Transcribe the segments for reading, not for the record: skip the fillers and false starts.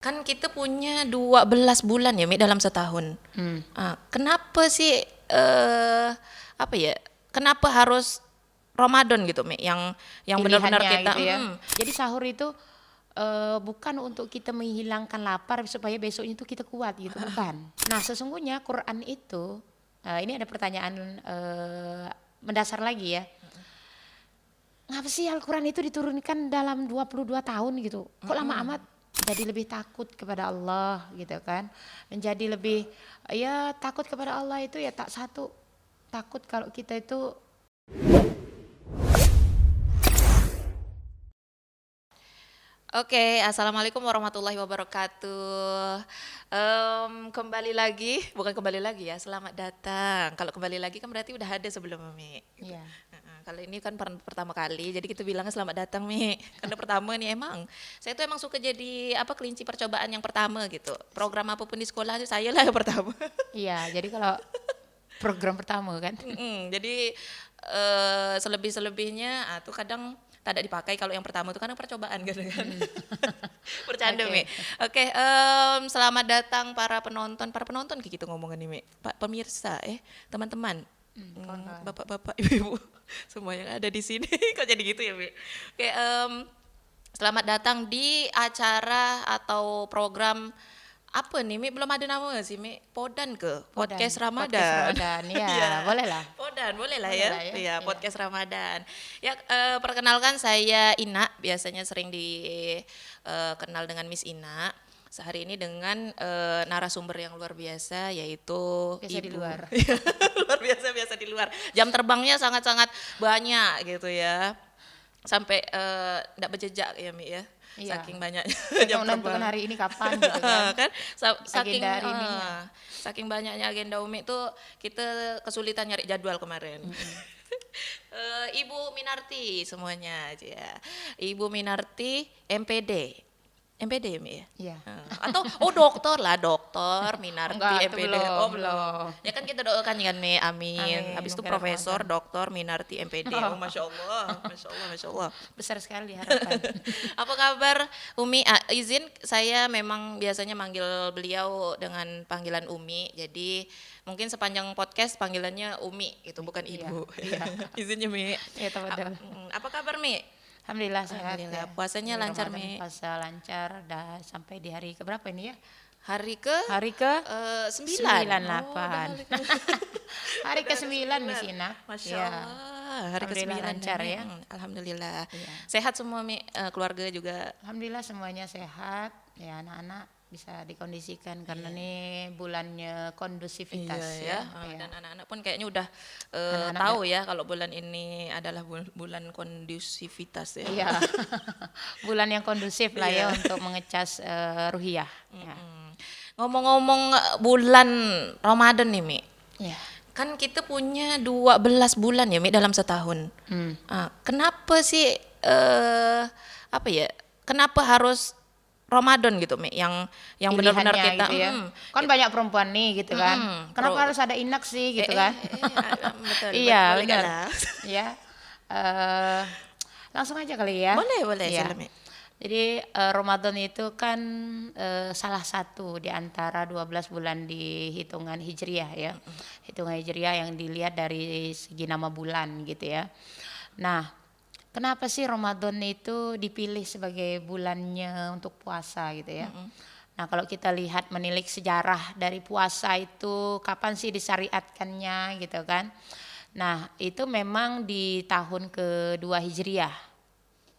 Kan kita punya 12 bulan ya, Mi, dalam setahun. Kenapa sih apa ya? Kenapa harus Ramadan gitu, Mi? Yang benar-benar Pilihannya kita gitu ya. Jadi sahur itu bukan untuk kita menghilangkan lapar supaya besoknya itu kita kuat gitu, bukan. Nah, sesungguhnya Quran itu ini ada pertanyaan mendasar lagi ya. Ngapa sih Al-Quran itu diturunkan dalam 22 tahun gitu? Kok lama amat? Jadi lebih takut kepada Allah gitu kan. Menjadi lebih ya takut kepada Allah itu ya tak satu. Takut kalau kita itu. Oke, assalamualaikum warahmatullahi wabarakatuh. Bukan kembali lagi ya, selamat datang. Kalau kembali lagi kan berarti udah ada sebelum Mi. Gitu. Iya. Kalau ini kan pertama kali, jadi kita bilangnya selamat datang Mi. Karena pertama nih emang, saya tuh emang suka jadi kelinci percobaan yang pertama gitu. Program apapun di sekolah itu saya lah yang pertama. Iya, jadi kalau program pertama kan. Jadi selebihnya tuh kadang tidak dipakai. Kalau yang pertama itu kadang percobaan gitu kan. Bercanda Mi. Oke. Oke, selamat datang para penonton gitu ngomongin nih Mi. Pak pemirsa, teman-teman, Kawan-kawan. bapak-bapak, ibu-ibu, semua yang ada di sini. Kok jadi gitu ya Mi? Oke, selamat datang di acara atau program apa nih Mi? Belum ada nama sih Mi? Podan ke? Podcast Ramadan. Podcast Ramadan, ya Iya. boleh lah. Podan, boleh lah Boleh ya. lah ya, Iya, iya. podcast Ramadan. Ya, perkenalkan saya Ina, biasanya sering dikenal dengan Miss Ina. Sehari ini dengan narasumber yang luar biasa, yaitu Biasa di luar. luar biasa di luar. Jam terbangnya sangat-sangat banyak gitu ya. Sampai enggak berjejak ya Mi ya. Iya. Saking banyaknya Yang menentukan hari ini kapan gitu kan. kan saking Agenda hari ini. saking banyaknya agenda Umi tuh kita kesulitan nyari jadwal kemarin. Ibu Minarti semuanya aja ya. Ibu Minarti MPD ya Mi ya? Iya. Atau dokter Minarti Enggak, itu MPD. belum, Oh belum. Ya kan kita doakan kan Mi, amin. Amin, Habis itu mungkin Profesor Ramadan. Dokter Minarti MPD. Oh Masya Allah, Masya Allah, Masya Allah. Besar sekali harapan. Apa kabar Umi? Izin saya memang biasanya manggil beliau dengan panggilan Umi. Jadi mungkin sepanjang podcast panggilannya Umi itu bukan Iya, Ibu. iya. Izinnya Mi. Iya, betul. Apa kabar Mi? Alhamdulillah sehat. Alhamdulillah. Ya. Puasanya Ini lancar Ramadan Mi. puasa lancar dah sampai di hari keberapa ini ya? Hari ke Hari ke 9. 98. Hari ke-9 Miss Ina. Masya Iya. Allah. Hari Alhamdulillah ke-9 lancar ya. Alhamdulillah. Iya. Sehat semua Mi, keluarga juga. Alhamdulillah semuanya sehat. Ya anak-anak bisa dikondisikan karena nih bulannya kondusivitas Iya, ya. dan anak-anak pun kayaknya udah Anak-anak tahu ya kalau bulan ini adalah bulan kondusivitas ya. Iya. Bulan yang kondusif lah Iya. ya untuk mengecas ruhiyah. Ya. Ngomong-ngomong bulan Ramadan nih Mi, Iya. kan kita punya 12 bulan ya Mi dalam setahun. Kenapa sih apa ya? Kenapa harus Ramadan gitu Mi? Yang benar-benar Pilihannya kita gitu ya. Kan banyak perempuan nih gitu kan. Kenapa harus ada inak sih gitu kan? betul. Iya, boleh benar. lah. Ya. Langsung aja kali ya. Boleh Iya. silakan Mi. Jadi Ramadan itu kan salah satu di antara 12 bulan di hitungan Hijriah ya. Hitungan Hijriah yang dilihat dari segi nama bulan gitu ya. Nah, kenapa sih Ramadan itu dipilih sebagai bulannya untuk puasa gitu ya? Nah, kalau kita lihat menilik sejarah dari puasa itu kapan sih disyariatkannya gitu kan? Nah, itu memang di tahun kedua Hijriah.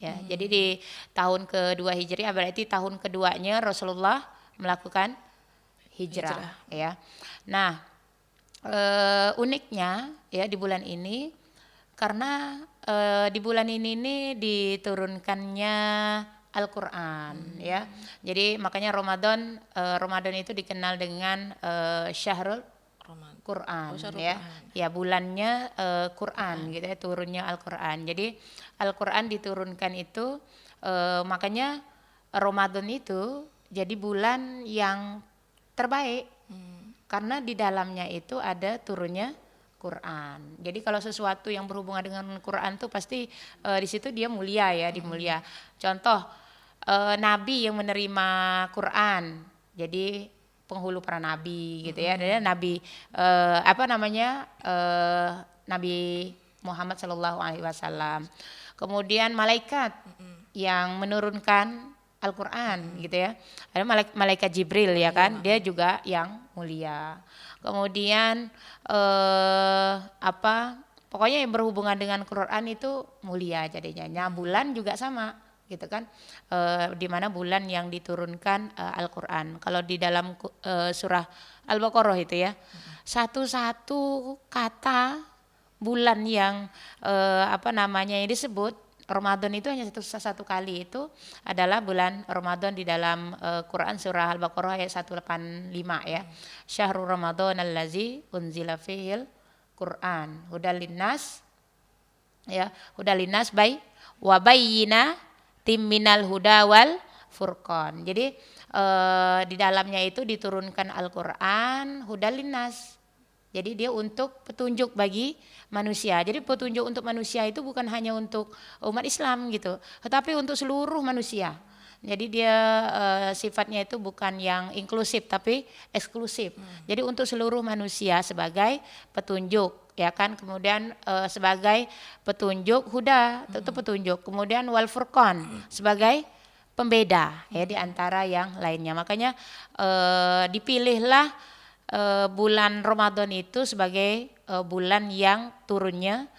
Ya, jadi di tahun kedua Hijriah berarti tahun keduanya Rasulullah melakukan hijrah. Ya. Nah, uniknya ya di bulan ini karena di bulan ini nih diturunkannya Al-Qur'an ya. Jadi makanya Ramadan itu dikenal dengan Syahrul Quran ya. Ya bulannya Quran gitu ya, turunnya Al-Qur'an. Jadi Al-Qur'an diturunkan itu makanya Ramadan itu jadi bulan yang terbaik. Karena di dalamnya itu ada turunnya Quran. Jadi kalau sesuatu yang berhubungan dengan Quran tuh pasti di situ dia mulia ya, dimulia. Contoh nabi yang menerima Quran. Jadi penghulu para nabi gitu ya. Dan nabi Nabi Muhammad Shallallahu Alaihi Wasallam. Kemudian malaikat yang menurunkan Al-Quran gitu ya. Ada malaikat Jibril ya kan, dia juga yang mulia. Kemudian pokoknya yang berhubungan dengan Quran itu mulia jadinya. Nah, bulan juga sama gitu kan, di mana bulan yang diturunkan Al-Quran. Kalau di dalam surah Al-Baqarah itu ya, satu-satu kata bulan yang yang disebut Ramadan itu hanya satu kali, itu adalah bulan Ramadan di dalam Quran surah Al-Baqarah ayat 185 ya. Syahrul Ramadan allazi unzila fihil Quran hudal linnas ya, hudal linnas wa bayyina tim minal huda wal furqan. Jadi di dalamnya itu diturunkan Al-Quran hudal linnas. Jadi dia untuk petunjuk bagi manusia. Jadi petunjuk untuk manusia itu bukan hanya untuk umat Islam gitu, tetapi untuk seluruh manusia. Jadi dia sifatnya itu bukan yang inklusif tapi eksklusif. Jadi untuk seluruh manusia sebagai petunjuk ya kan. Kemudian sebagai petunjuk huda, itu petunjuk. Kemudian wal furqan sebagai pembeda ya di antara yang lainnya. Makanya dipilihlah bulan Ramadan itu sebagai bulan yang turunnya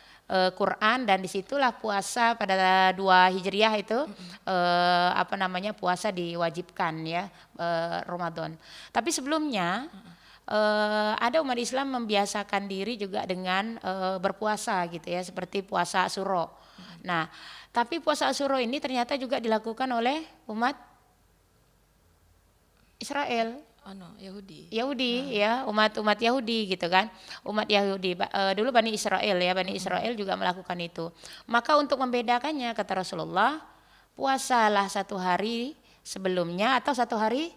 Quran, dan disitulah puasa pada 2 Hijriah itu puasa diwajibkan ya Ramadan. Tapi sebelumnya ada umat Islam membiasakan diri juga dengan berpuasa gitu ya, seperti puasa Asyura. Nah, tapi puasa Asyura ini ternyata juga dilakukan oleh umat Israel. Yahudi ya, umat Yahudi gitu kan, umat Yahudi dulu Bani Israel ya, Bani Israel juga melakukan itu. Maka untuk membedakannya kata Rasulullah, puasalah 1 hari sebelumnya atau 1 hari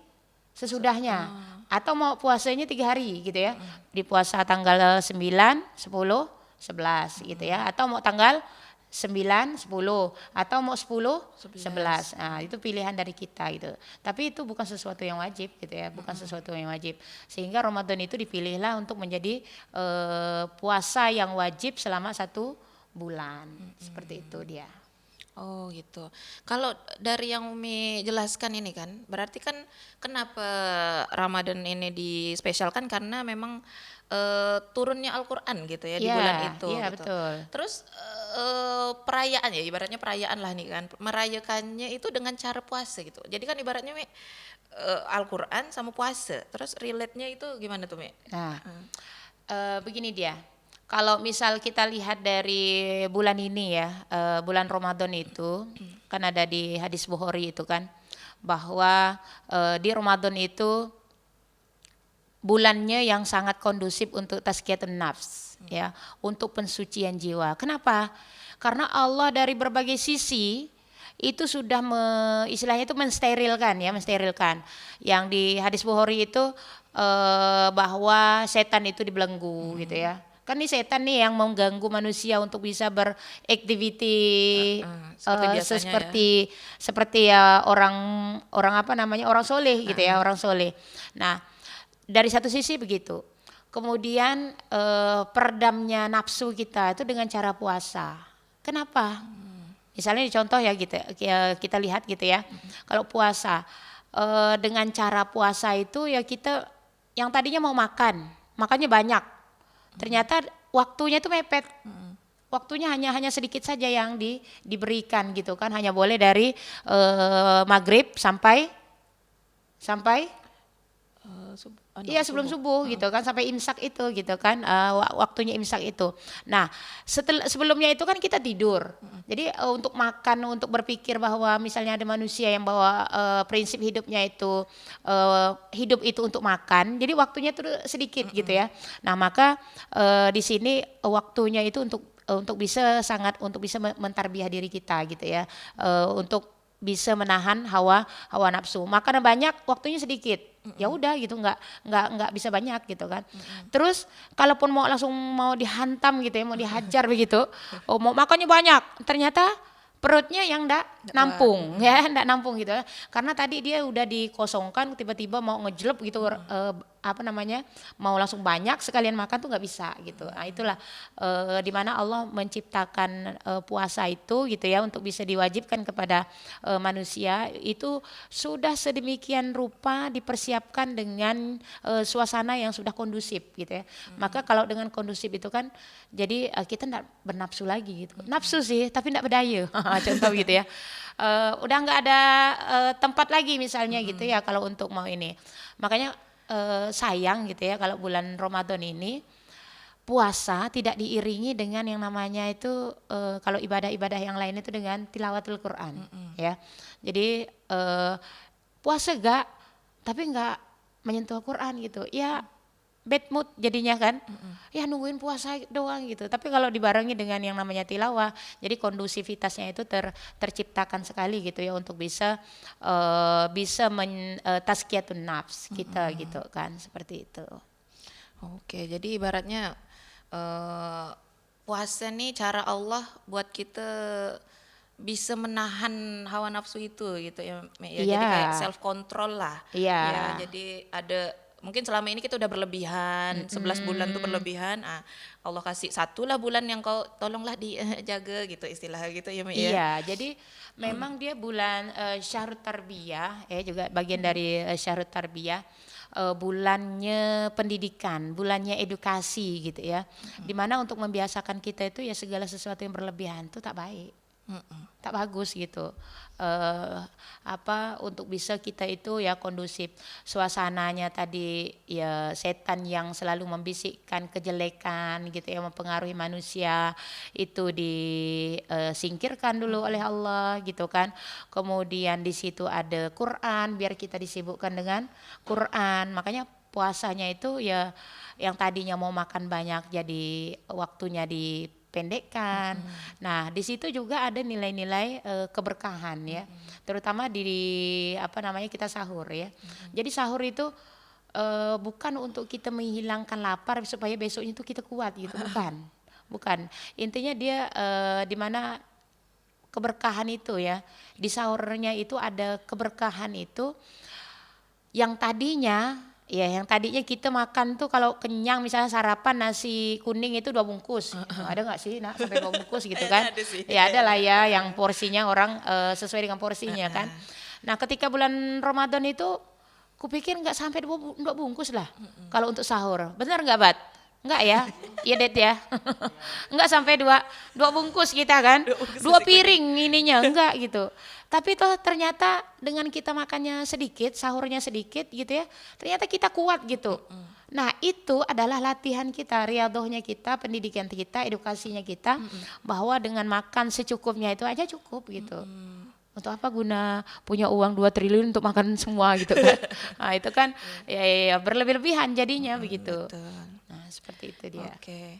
sesudahnya, atau mau puasanya 3 hari gitu ya, di puasa tanggal 9, 10, 11 gitu ya, atau mau tanggal 9, 10 atau mau 10, 11. Nah, itu pilihan dari kita gitu. Tapi itu bukan sesuatu yang wajib gitu ya, bukan sesuatu yang wajib. Sehingga Ramadan itu dipilihlah untuk menjadi puasa yang wajib selama 1 bulan. Seperti itu dia. Oh gitu. Kalau dari yang Umi jelaskan ini kan, berarti kan kenapa Ramadan ini dispesialkan karena memang turunnya Al-Quran gitu ya di bulan itu. Iya, gitu. betul. Terus perayaan ya, ibaratnya perayaan lah nih kan, merayakannya itu dengan cara puasa gitu. Jadi kan ibaratnya Mi, Al-Quran sama puasa. Terus relate-nya itu gimana tuh Mi? Nah, begini dia. Kalau misal kita lihat dari bulan ini ya, bulan Ramadan itu kan ada di hadis Bukhari itu kan, bahwa di Ramadan itu bulannya yang sangat kondusif untuk tazkiyatun nafs ya, untuk pensucian jiwa. Kenapa? Karena Allah dari berbagai sisi itu sudah istilahnya itu mensterilkan. Yang di hadis Bukhari itu bahwa setan itu dibelenggu gitu ya. Kan ini setan nih yang mengganggu manusia untuk bisa beraktiviti seperti ya orang soleh gitu ya, orang soleh. Nah, dari satu sisi begitu. Kemudian peredamnya nafsu kita itu dengan cara puasa. Kenapa? Misalnya contoh ya gitu, kita lihat gitu ya. Kalau puasa dengan cara puasa itu ya, kita yang tadinya mau makannya banyak. Ternyata waktunya itu mepet. Waktunya hanya sedikit saja yang diberikan gitu kan. Hanya boleh dari maghrib sampai sebelum subuh gitu kan, sampai imsak itu gitu kan, waktunya imsak itu. Nah, sebelumnya itu kan kita tidur. Jadi untuk makan, untuk berpikir bahwa misalnya ada manusia yang bawa prinsip hidupnya itu hidup itu untuk makan, jadi waktunya itu sedikit gitu ya. Nah, maka di sini waktunya itu untuk bisa mentarbiah diri kita gitu ya, untuk bisa menahan hawa nafsu. Makan banyak, waktunya sedikit. Ya udah gitu, nggak bisa banyak gitu kan. Terus kalaupun mau dihantam gitu ya, mau dihajar begitu, mau makannya banyak, ternyata perutnya yang ndak nampung ya, ndak nampung gitu ya. Karena tadi dia udah dikosongkan, tiba-tiba mau ngejlep gitu, apa namanya, mau langsung banyak sekalian makan tuh nggak bisa gitu. Nah itulah di mana Allah menciptakan puasa itu gitu ya, untuk bisa diwajibkan kepada manusia itu sudah sedemikian rupa dipersiapkan dengan suasana yang sudah kondusif gitu ya. Maka kalau dengan kondusif itu kan jadi kita ndak bernafsu lagi gitu. Nafsu sih tapi ndak berdaya. Contoh gitu ya. Udah nggak ada tempat lagi misalnya gitu ya kalau untuk mau ini. Makanya sayang gitu ya kalau bulan Ramadan ini puasa tidak diiringi dengan yang namanya itu kalau ibadah-ibadah yang lain itu dengan tilawatul Quran ya. Jadi puasa gak tapi nggak menyentuh Quran gitu ya, bad mood jadinya kan. Ya nungguin puasa doang gitu, tapi kalau dibarengi dengan yang namanya tilawah jadi kondusivitasnya itu terciptakan sekali gitu ya, untuk bisa tazkiyatun nafs kita gitu kan, seperti itu. Oke, jadi ibaratnya puasa nih cara Allah buat kita bisa menahan hawa nafsu itu gitu ya, Mi, ya. Iya, Jadi kayak self control lah. iya. Ya, jadi ada mungkin selama ini kita udah berlebihan, 11 bulan tuh berlebihan. Ah, Allah kasih satulah bulan yang kau tolonglah dijaga gitu, istilah gitu ya, Mi, ya. Iya, jadi memang dia bulan Syahrut Tarbiyah ya, juga bagian dari Syahrut Tarbiyah, bulannya pendidikan, bulannya edukasi gitu ya. Dimana untuk membiasakan kita itu ya segala sesuatu yang berlebihan itu tak baik, tak bagus gitu. Apa untuk bisa kita itu ya kondusif, suasananya tadi ya setan yang selalu membisikkan kejelekan gitu ya, mempengaruhi manusia itu disingkirkan dulu oleh Allah gitu kan. Kemudian di situ ada Quran, biar kita disibukkan dengan Quran. Makanya puasanya itu ya yang tadinya mau makan banyak jadi waktunya dipendekkan. Nah, di situ juga ada nilai-nilai keberkahan ya. Terutama di apa namanya kita sahur ya. Jadi sahur itu bukan untuk kita menghilangkan lapar supaya besoknya itu kita kuat gitu, bukan. Bukan. Intinya dia di mana keberkahan itu ya. Di sahurnya itu ada keberkahan itu yang tadinya kita makan tuh kalau kenyang misalnya sarapan nasi kuning itu 2 bungkus. Ada nggak sih nak sampai 2 bungkus gitu kan? Ada sih. Ya ada lah ya yang porsinya orang sesuai dengan porsinya kan. Nah ketika bulan Ramadan itu kupikir nggak sampai 2 bungkus lah kalau untuk sahur. Benar nggak Bat? Enggak ya? Iya Det ya. Enggak sampai dua bungkus kita kan. 2 piring ininya enggak gitu. Tapi toh ternyata dengan kita makannya sedikit, sahurnya sedikit gitu ya. Ternyata kita kuat gitu. Nah, itu adalah latihan kita, riadohnya kita, pendidikan kita, edukasinya kita, bahwa dengan makan secukupnya itu aja cukup gitu. Untuk apa guna punya uang 2 triliun untuk makan semua gitu kan. Nah, itu kan ya berlebih-lebihan jadinya begitu. Betul. Nah, seperti itu dia. Oke.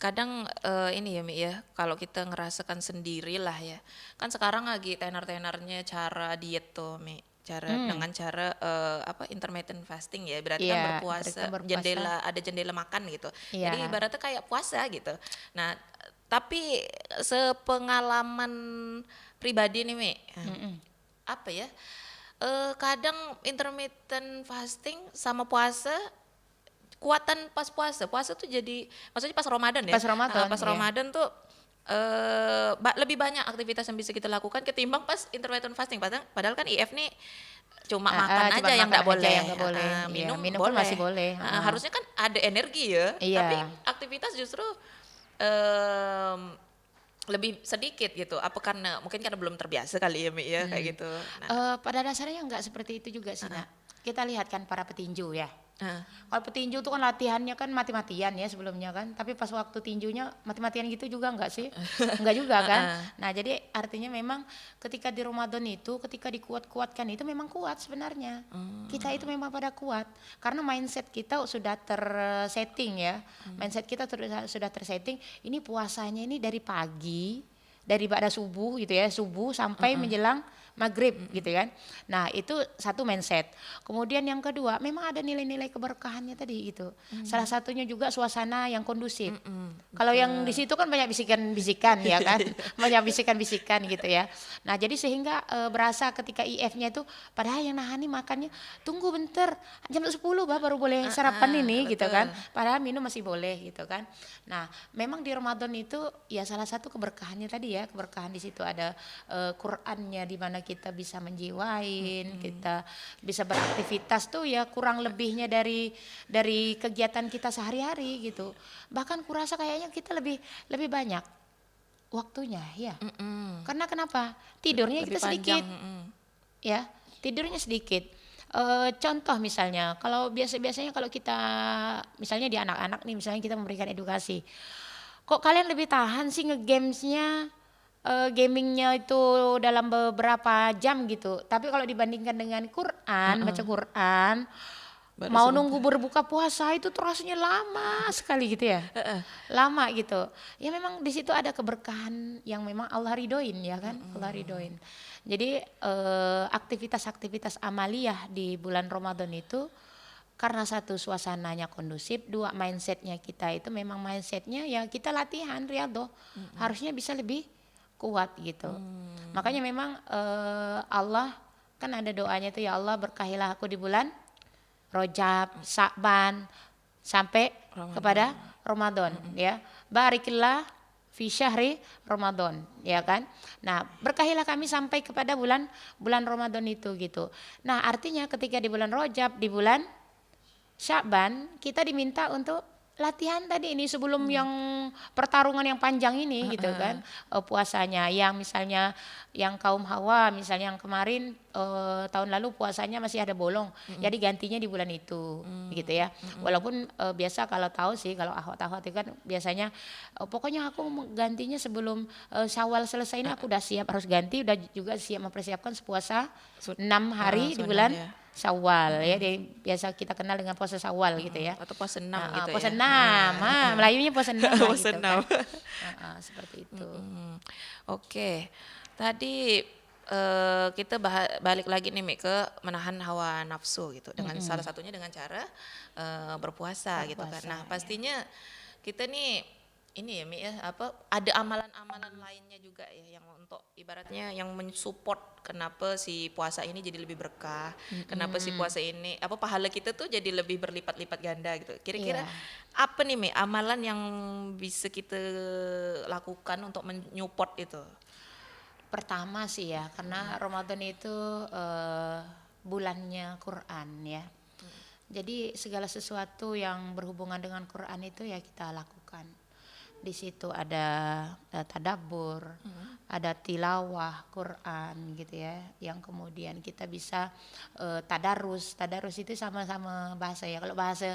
Kadang ini ya, Mi ya, kalau kita ngerasakan sendiri lah ya. Kan sekarang lagi tenar-tenarnya cara diet tuh, Mi. Dengan cara apa intermittent fasting ya. Berarti kan Iya, berpuasa, berpuasa. ada jendela makan gitu. Iya. Jadi ibaratnya kayak puasa gitu. Nah, tapi sepengalaman pribadi nih, Mi. Apa ya? Kadang intermittent fasting sama puasa kuatan pas puasa tuh jadi maksudnya pas Ramadan ya. Pas Ramadan, Pas iya. Ramadan tuh lebih banyak aktivitas yang bisa kita lakukan ketimbang pas intermittent fasting. Padahal kan IF nih cuma makan cuma aja yang makan nggak aja boleh. yang nggak boleh. Iya, Minum minum pun boleh. masih boleh. Harusnya kan ada energi ya. Iya. Tapi aktivitas justru em, lebih sedikit gitu. Apa karena mungkin karena belum terbiasa kali ya, Mi ya, kayak gitu. Nah, Pada dasarnya nggak seperti itu juga sih Nak. Kita lihat kan para petinju ya. ah, Kalau petinju tuh kan latihannya kan mati-matian ya sebelumnya kan, tapi pas waktu tinjunya mati-matian gitu juga enggak sih? Enggak juga kan? Nah, jadi artinya memang ketika di Ramadan itu, ketika dikuat-kuatkan itu memang kuat sebenarnya. Kita itu memang pada kuat karena mindset kita sudah tersetting ya. Mindset kita sudah tersetting, ini puasanya ini dari pagi, dari pada subuh gitu ya, subuh sampai menjelang maghrib gitu kan. Nah itu satu mindset. Kemudian yang kedua memang ada nilai-nilai keberkahannya tadi gitu. Salah satunya juga suasana yang kondusif. Kalau yang di situ kan banyak bisikan-bisikan ya kan, banyak bisikan-bisikan gitu ya. Nah jadi sehingga berasa ketika IF-nya itu, padahal yang nahani makannya tunggu bentar, jam 10 bah baru boleh sarapan ini gitu betul. kan. Padahal minum masih boleh gitu kan. Nah memang di Ramadan itu ya salah satu keberkahannya tadi ya, keberkahan di situ ada Qur'annya di mana kita bisa menjiwain, kita bisa beraktivitas tuh ya kurang lebihnya dari kegiatan kita sehari-hari gitu. Bahkan kurasa kayaknya kita lebih lebih banyak waktunya ya. Karena kenapa? Tidurnya Lebih kita panjang. sedikit ya, tidurnya sedikit. Contoh misalnya, kalau biasanya kalau kita misalnya di anak-anak nih, misalnya kita memberikan edukasi, kok kalian lebih tahan sih ngegamesnya, gamingnya itu dalam beberapa jam gitu. Tapi kalau dibandingkan dengan Quran, baca Quran, Baru mau nunggu sebentar. berbuka puasa itu tuh rasanya lama sekali gitu ya, lama gitu. Ya memang di situ ada keberkahan yang memang Allah ridhoin ya kan, Allah ridhoin. Jadi aktivitas-aktivitas amaliyah di bulan Ramadan itu karena satu suasananya kondusif, dua mindsetnya kita itu memang mindsetnya ya kita latihan riyadhah harusnya bisa lebih kuat gitu. Makanya memang Allah kan ada doanya tuh, ya Allah berkahilah aku di bulan Rojab, Sa'ban sampai kepada Ramadan ya. Barikillah fi syahri Ramadan ya kan. Nah, berkahilah kami sampai kepada bulan bulan Ramadan itu gitu. Nah, artinya ketika di bulan Rojab, di bulan Sya'ban kita diminta untuk latihan tadi ini sebelum yang pertarungan yang panjang ini gitu kan. Puasanya yang misalnya yang kaum Hawa misalnya yang kemarin tahun lalu puasanya masih ada bolong, jadi gantinya di bulan itu gitu ya. Walaupun biasa kalau tahu sih kalau ahwat-ahwat itu kan biasanya pokoknya aku gantinya sebelum Syawal selesai ini aku udah siap harus ganti, udah juga siap mempersiapkan puasa 6 hari di Sunnah bulan ya. Syawal ya, biasa kita kenal dengan puasa Syawal gitu ya. Atau puasa 6 gitu Puasa ya. 6, Melayunya puasa 6 lah Puasa gitu 6. kan. Seperti itu. Oke. Tadi kita balik lagi nih Mi ke menahan hawa nafsu gitu dengan salah satunya dengan cara berpuasa gitu kan. Berpuasa, Nah, ya. pastinya kita nih ini ya Mi ya apa ada amalan-amalan lainnya juga ya yang untuk ibaratnya yang mensupport kenapa si puasa ini jadi lebih berkah, kenapa si puasa ini apa pahala kita tuh jadi lebih berlipat-lipat ganda gitu. Kira-kira Iya. apa nih Mi amalan yang bisa kita lakukan untuk menyupport itu? Pertama sih ya, karena Ramadan itu bulannya Quran ya. Jadi segala sesuatu yang berhubungan dengan Quran itu ya kita lakukan. Di situ ada tadabbur, ada tilawah Quran gitu ya, yang kemudian kita bisa tadarus. Tadarus itu sama-sama bahasa ya. Kalau bahasa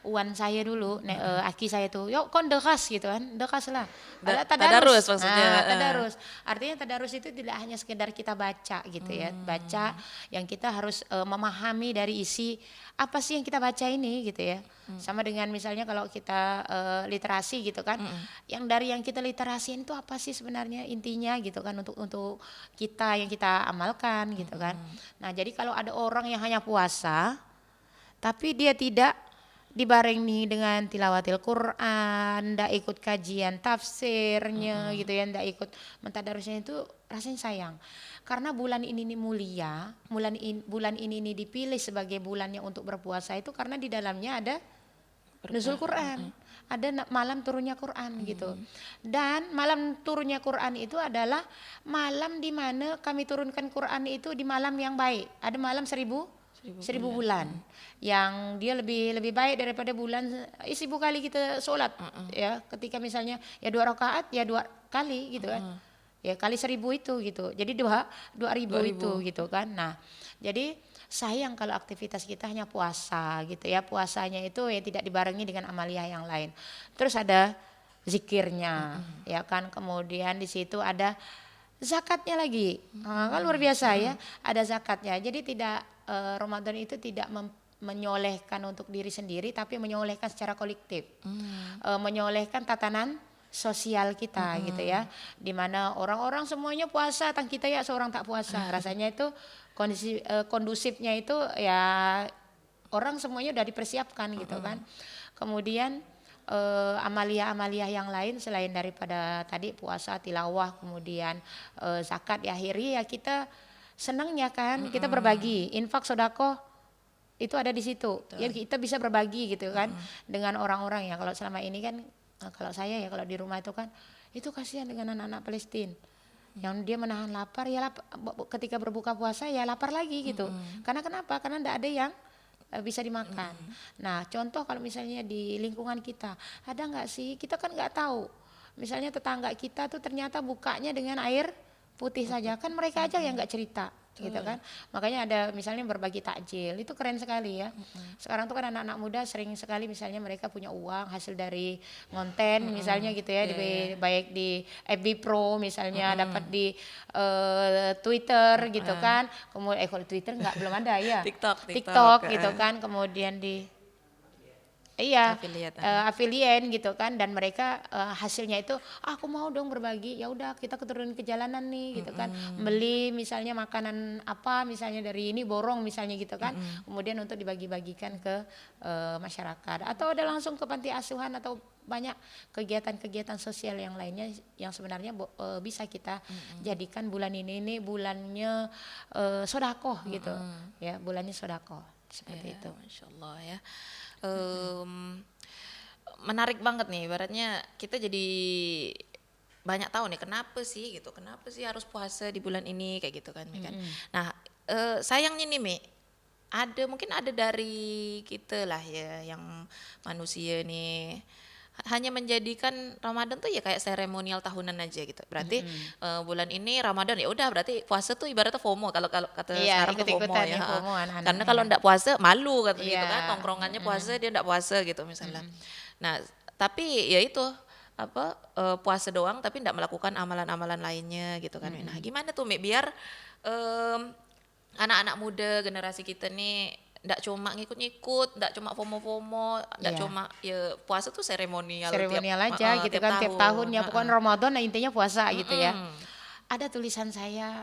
uan saya dulu, aki saya tuh, yuk kon dekas gitu kan, dekas lah. Ada Tadarus tadarus. maksudnya. Tadarus. Artinya tadarus itu tidak hanya sekedar kita baca gitu ya, baca yang kita harus memahami dari isi apa sih yang kita baca ini gitu ya. Sama dengan misalnya kalau kita literasi gitu kan, yang kita literasiin itu apa sih sebenarnya intinya gitu kan untuk kita yang kita amalkan gitu kan. Nah jadi kalau ada orang yang hanya puasa tapi dia tidak dibarengi dengan tilawatil Quran, ndak ikut kajian tafsirnya gitu ya, ndak ikut mentadarusnya, itu rasanya sayang. Karena bulan ini nih mulia, bulan ini nih dipilih sebagai bulannya untuk berpuasa itu karena di dalamnya ada nuzul Quran, ada malam turunnya Quran gitu. Dan malam turunnya Quran itu adalah malam di mana kami turunkan Quran itu di malam yang baik. Ada malam seribu bulan yang dia lebih baik daripada bulan 1000 kali kita sholat ya. Ketika misalnya ya 2 rakaat ya 2 kali gitu kan, ya kali 1000 itu gitu, jadi 2000 itu gitu kan. Nah jadi sayang kalau aktivitas kita hanya puasa gitu ya, puasanya itu ya tidak dibarengi dengan amalia yang lain. Terus ada zikirnya ya kan, kemudian di situ ada zakatnya lagi, kan luar biasa ya, ada zakatnya. Jadi tidak Ramadan itu tidak menyolehkan untuk diri sendiri, tapi menyolehkan secara kolektif, menyolehkan tatanan sosial kita gitu ya, dimana orang-orang semuanya puasa, tang kita ya seorang tak puasa, rasanya itu kondisi kondusifnya itu ya orang semuanya udah dipersiapkan gitu kan. Kemudian amalia-amalia yang lain selain daripada tadi puasa, tilawah, kemudian zakat diakhiri ya kita senangnya kan kita berbagi, infak, sedekah itu ada di situ. Ya kita bisa berbagi gitu kan dengan orang-orang ya. Kalau selama ini kan kalau saya ya kalau di rumah itu kasihan dengan anak-anak Palestina yang dia menahan lapar ya ketika berbuka puasa ya lapar lagi gitu. Karena kenapa? Karena tidak ada yang bisa dimakan. Nah, contoh kalau misalnya di lingkungan kita, ada nggak sih? Kita kan nggak tahu. Misalnya tetangga kita tuh ternyata bukanya dengan air putih saja, kan mereka aja yang nggak cerita, gitu kan. Makanya ada misalnya berbagi takjil, itu keren sekali ya. Sekarang tuh kan anak-anak muda sering sekali misalnya mereka punya uang hasil dari konten misalnya gitu ya, baik di FB Pro misalnya, dapat di Twitter gitu kan. Kemudian kalau Twitter nggak belum ada ya. TikTok gitu kan, kemudian di affiliate gitu kan, dan mereka hasilnya itu aku mau dong berbagi, ya udah kita keturunan ke jalanan nih gitu kan, beli misalnya makanan apa misalnya dari ini borong misalnya gitu kan, kemudian untuk dibagi-bagikan ke masyarakat, atau ada langsung ke panti asuhan, atau banyak kegiatan-kegiatan sosial yang lainnya yang sebenarnya bisa kita jadikan bulan ini bulannya sedekah gitu ya, bulannya sedekah seperti itu. Masya Allah ya. Menarik banget nih, ibaratnya kita jadi banyak tahu nih kenapa sih harus puasa di bulan ini kayak gitu kan, Mi, kan. Nah, sayangnya nih, Mi, mungkin ada dari kita lah ya yang manusia nih hanya menjadikan Ramadan tuh ya kayak seremonial tahunan aja gitu. Berarti bulan ini Ramadan ya udah, berarti puasa tuh ibaratnya FOMO, kalau kata sekarang tuh FOMO ya. FOMO Karena kalau enggak puasa malu kata gitu kan, tongkrongannya puasa dia enggak puasa gitu misalnya. Nah, tapi ya itu puasa doang tapi enggak melakukan amalan-amalan lainnya gitu kan. Nah, gimana tuh, Mi, biar anak-anak muda generasi kita nih ndak cuma ngikut-ngikut, ndak cuma FOMO-FOMO, ndak cuma ya puasa tuh seremonial aja gitu kan, tiap tahun ya, pokoknya Ramadan nah intinya puasa gitu ya. Ada tulisan saya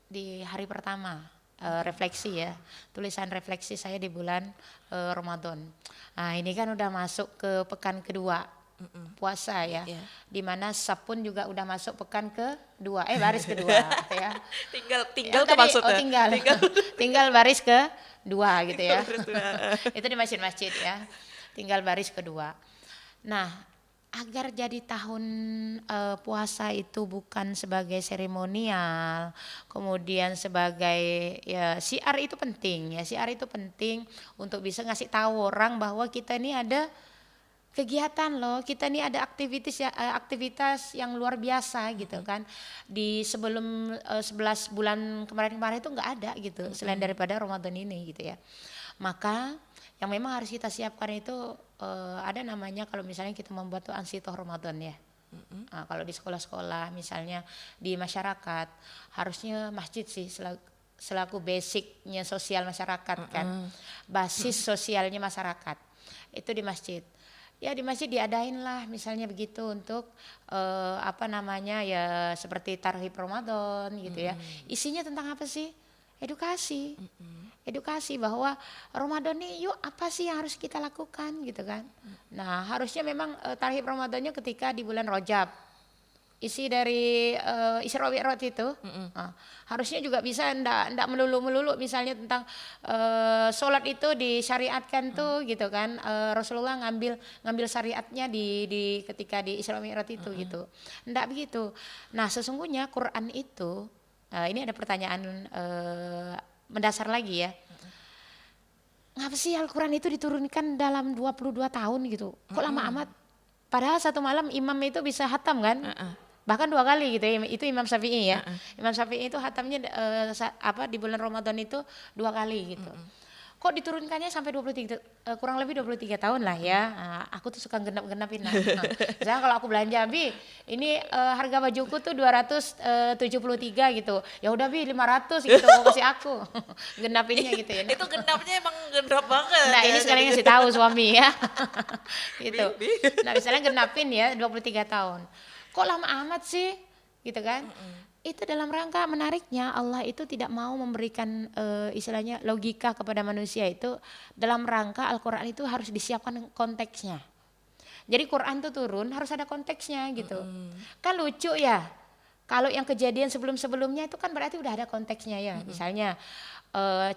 di hari pertama refleksi ya, tulisan refleksi saya di bulan Ramadan. Nah, ini kan udah masuk ke pekan kedua puasa ya, dimana Sabun juga udah masuk pekan kedua, baris kedua ya. Tinggal tuh maksudnya. Tinggal baris kedua gitu ya. Itu di masjid-masjid ya. Tinggal baris kedua. Nah, agar jadi tahun puasa itu bukan sebagai seremonial, kemudian sebagai ya syiar itu penting ya. Syiar itu penting untuk bisa ngasih tahu orang bahwa kita ini ada kegiatan loh, kita nih ada aktivitas yang luar biasa gitu kan. Di sebelum 11 bulan kemarin itu nggak ada gitu, selain daripada Ramadan ini gitu ya. Maka yang memang harus kita siapkan itu ada namanya, kalau misalnya kita membuat tuh ansitoh Ramadan ya. Nah, kalau di sekolah-sekolah misalnya, di masyarakat harusnya masjid sih selaku basicnya sosial masyarakat kan, basis sosialnya masyarakat itu di masjid. Ya di masjid diadain lah misalnya begitu untuk ya seperti tarawih Ramadan gitu ya. Isinya tentang apa sih? Edukasi. Edukasi bahwa Ramadan nih yuk apa sih yang harus kita lakukan gitu kan. Nah, harusnya memang tarawih Ramadannya ketika di bulan Rajab. Isi dari Isra Mi'raj itu harusnya juga bisa ndak melulu misalnya tentang sholat itu disyariatkan tuh gitu kan, Rasulullah ngambil syariatnya di ketika di Isra Mi'raj itu gitu, ndak begitu. Nah, sesungguhnya Quran itu ini ada pertanyaan mendasar lagi ya. Ngapa sih Al-Quran itu diturunkan dalam 22 tahun gitu? Kok lama amat? Padahal satu malam imam itu bisa hatam kan? Bahkan 2 kali gitu ya, itu Imam Syafi'i ya. Imam Syafi'i itu hatamnya di bulan Ramadan itu 2 kali gitu. kok diturunkannya sampai 23 kurang lebih 23 tahun lah ya. Nah, aku tuh suka genap-genapin. Misalnya kalau aku belanja, Bi, ini harga bajuku tuh 273 gitu. Ya udah Bi 500 gitu kau kasih aku. Genapinnya gitu ya. Itu genapnya emang genap banget Nah, ya, ini sekarang jadi ngasih tahu suami ya. Gitu. Bi. Nah, misalnya genapin ya 23 tahun. Kok lama amat sih? Gitu kan? Itu dalam rangka menariknya Allah itu tidak mau memberikan istilahnya logika kepada manusia itu dalam rangka Al-Qur'an itu harus disiapkan konteksnya. Jadi Quran tuh turun harus ada konteksnya gitu. Kan lucu ya. Kalau yang kejadian sebelum-sebelumnya itu kan berarti udah ada konteksnya ya. Misalnya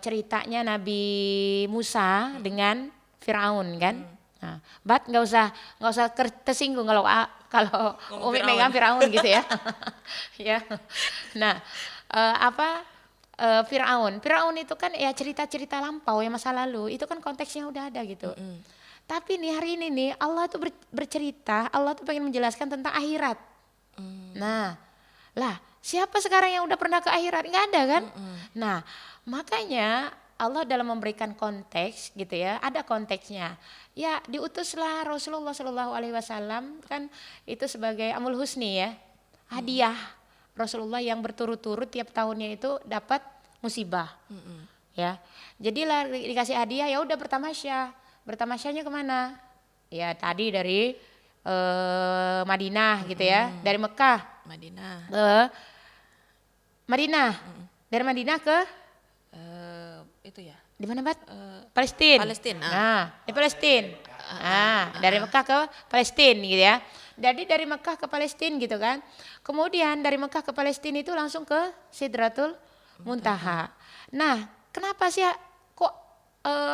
ceritanya Nabi Musa dengan Firaun kan. Nah, nggak usah tersinggung kalau Ngomong Umi Firaun. megang Firaun gitu ya. Ya. Nah, Firaun itu kan ya cerita-cerita lampau ya masa lalu. Itu kan konteksnya udah ada gitu. Tapi nih hari ini nih Allah tuh bercerita, Allah tuh pengen menjelaskan tentang akhirat. Nah, lah siapa sekarang yang udah pernah ke akhirat? Nggak ada kan? Nah, makanya Allah dalam memberikan konteks gitu ya, ada konteksnya. Ya diutuslah Rasulullah Shallallahu Alaihi Wasallam kan itu sebagai amul husni ya, hadiah Rasulullah yang berturut-turut tiap tahunnya itu dapat musibah. Ya, jadilah dikasih hadiah ya udah bertamasyahnya kemana? Ya tadi dari Madinah gitu ya, dari Mekah Madinah. ke Madinah, dari Madinah ke Itu ya. di mana Bat? Palestina. Palestina. Nah, di Palestina. Nah, dari Mekah ke Palestina gitu ya. Jadi dari Mekah ke Palestina gitu kan. Kemudian dari Mekah ke Palestina itu langsung ke Sidratul Muntaha. Nah, kenapa sih kok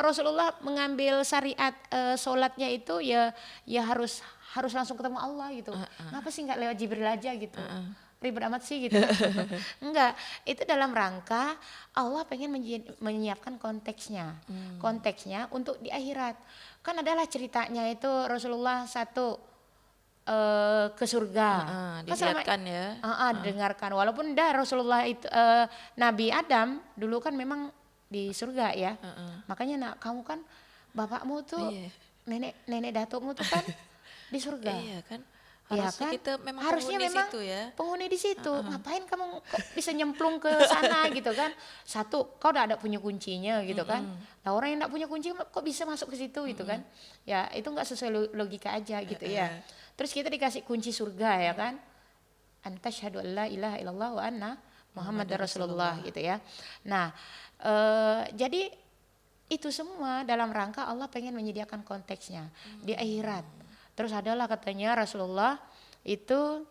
Rasulullah mengambil syariat sholatnya itu ya harus langsung ketemu Allah gitu. Kenapa sih nggak lewat Jibril aja gitu? Ribet amat sih gitu. Enggak, itu dalam rangka Allah pengen menyiapkan konteksnya. Konteksnya untuk di akhirat. Kan adalah ceritanya itu Rasulullah satu ke surga. Dilihatkan ya. Didengarkan. Walaupun dah Rasulullah itu Nabi Adam dulu kan memang di surga ya. Makanya nak kamu kan bapakmu tuh Iya. nenek datukmu tuh kan di surga. Iya kan. Ya Harusnya kan? kita memang Harusnya penghuni memang situ ya. penghuni di situ. Ngapain kamu kok bisa nyemplung ke sana gitu kan? Satu, kau udah ada punya kuncinya gitu kan. Nah orang yang enggak punya kunci kok bisa masuk ke situ gitu kan? Ya itu enggak sesuai logika aja gitu ya. Terus kita dikasih kunci surga ya kan? Anta syahadu alla ilaha illallah wa anna Muhammadar Rasulullah gitu ya. Nah, jadi itu semua dalam rangka Allah pengen menyediakan konteksnya di akhirat. Terus adalah katanya Rasulullah itu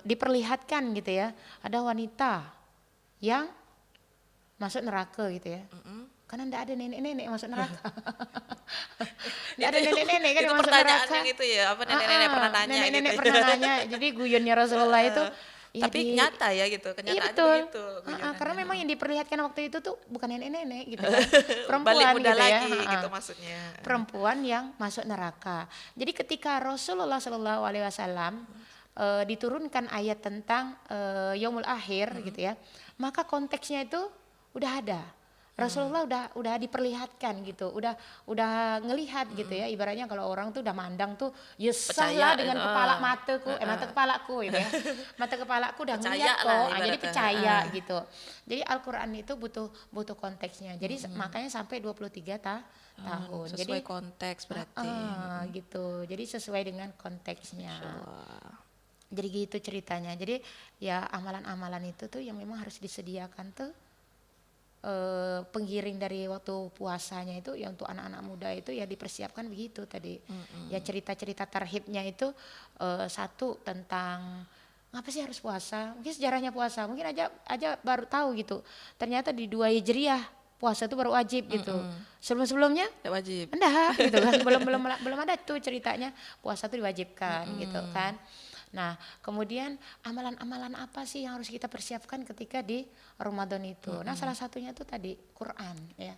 diperlihatkan gitu ya, ada wanita yang masuk neraka gitu ya. Karena enggak ada nenek-nenek yang masuk neraka. Enggak ada nenek-nenek kan Itu yang masuk pertanyaan neraka. yang itu ya, apa nenek-nenek pernah tanya Nenek-nenek gitu. pernah nanya. Jadi guyonnya Rasulullah itu ya Tapi nyata ya gitu, iya kenyataannya betul. begitu. Guyonannya. Karena memang yang diperlihatkan waktu itu tuh bukan nenek-nenek gitu kan. Balik Perempuan muda gitu ya. lagi gitu maksudnya. Perempuan yang masuk neraka. Jadi ketika Rasulullah Shallallahu Alaihi Wasallam diturunkan ayat tentang Yaumul Akhir gitu ya, maka konteksnya itu udah ada. Rasulullah udah diperlihatkan gitu, udah ngelihat gitu ya, ibaratnya kalau orang tuh udah mandang tuh ya sah lah dengan kepala mata kepalaku gitu ya. Mata kepalaku udah Percaya ngelihat lah kok, jadi ibaratnya. percaya gitu. Jadi Al-Qur'an itu butuh konteksnya. Jadi makanya sampai 23 tahun. Sesuai Jadi konteks berarti. gitu. Jadi sesuai dengan konteksnya. Wah. Jadi gitu ceritanya. Jadi ya amalan-amalan itu tuh yang memang harus disediakan tuh penggiring dari waktu puasanya itu ya untuk anak-anak muda itu ya dipersiapkan begitu tadi. Ya cerita-cerita tarhibnya itu satu tentang ngapa sih harus puasa? Mungkin sejarahnya puasa, mungkin aja baru tahu gitu. Ternyata di 2 Hijriah puasa itu baru wajib gitu. Sebelum-sebelumnya Tidak wajib. enggak gitu kan. Belum ada tuh ceritanya puasa itu diwajibkan gitu kan. Nah, kemudian amalan-amalan apa sih yang harus kita persiapkan ketika di Ramadan itu? Nah, salah satunya tuh tadi Quran ya.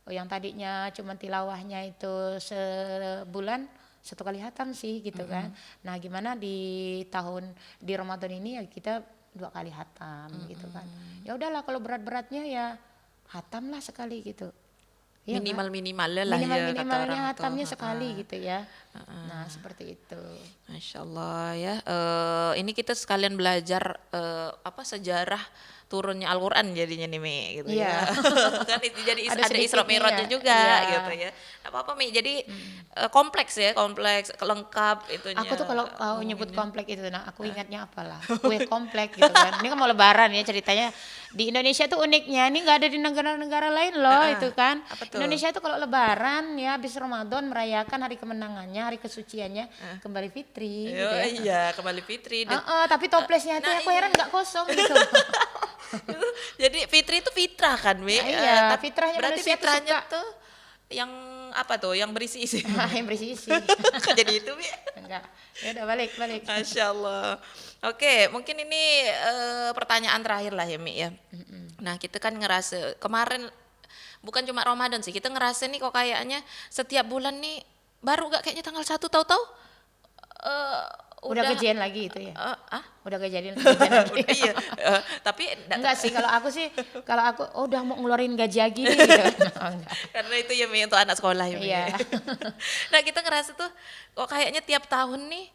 Yang tadinya cuma tilawahnya itu sebulan 1 kali hatam sih gitu kan. Nah, gimana di Ramadan ini ya kita 2 kali hatam gitu kan. Ya udahlah kalau berat-beratnya ya hatam lah sekali gitu. Iya nggak? Minimal-minimal lah ya kata Minimal-minimalnya orang tuh. hatamnya sekali gitu ya. Nah seperti itu. Masya Allah ya. Ini kita sekalian belajar apa sejarah turunnya Al-Quran jadinya nih Mi gitu ya. Iya, Kan itu jadi ada ada Isra sedikitnya ya. Mi'rajnya juga Iya. gitu ya. Nggak apa-apa Mi. Jadi kompleks ya, kompleks, lengkap itunya Aku tuh kalau kau nyebut ngomonginnya. komplek itu, nah aku ingatnya apalah, kue komplek gitu kan. Ini kan mau Lebaran ya ceritanya. Di Indonesia tuh uniknya, ini nggak ada di negara-negara lain loh itu kan. Apa tuh? Indonesia tuh kalau Lebaran ya habis Ramadan merayakan hari kemenangannya, hari kesuciannya, kembali fitri gitu ya. Iya, kembali Fitri. Tapi toplesnya tuh Nah, aku heran nggak kosong gitu. Jadi Fitri itu fitrah kan, Mi? Nah, iya, Tapi fitrahnya berarti manusia tuh fitrahnya suka. tuh yang apa tuh? Yang berisi isi. Yang berisi isi. Kok jadi itu, Mi? Enggak. Ya udah balik. Masya Allah. Oke, mungkin ini pertanyaan terakhir lah ya, Mi ya. Nah, kita kan ngerasa kemarin bukan cuma Ramadan sih, kita ngerasa nih kok kayaknya setiap bulan nih baru gak kayaknya tanggal 1 tahu-tahu eh, Udah gajian lagi itu ya. ah Udah gajian lagi. udah iya. Tapi Enggak sih kalau aku udah mau ngeluarin gaji lagi nih gitu. Enggak. karena itu ya Mi untuk anak sekolah ya Mi. Iya. Nah, kita ngerasa tuh kok kayaknya tiap tahun nih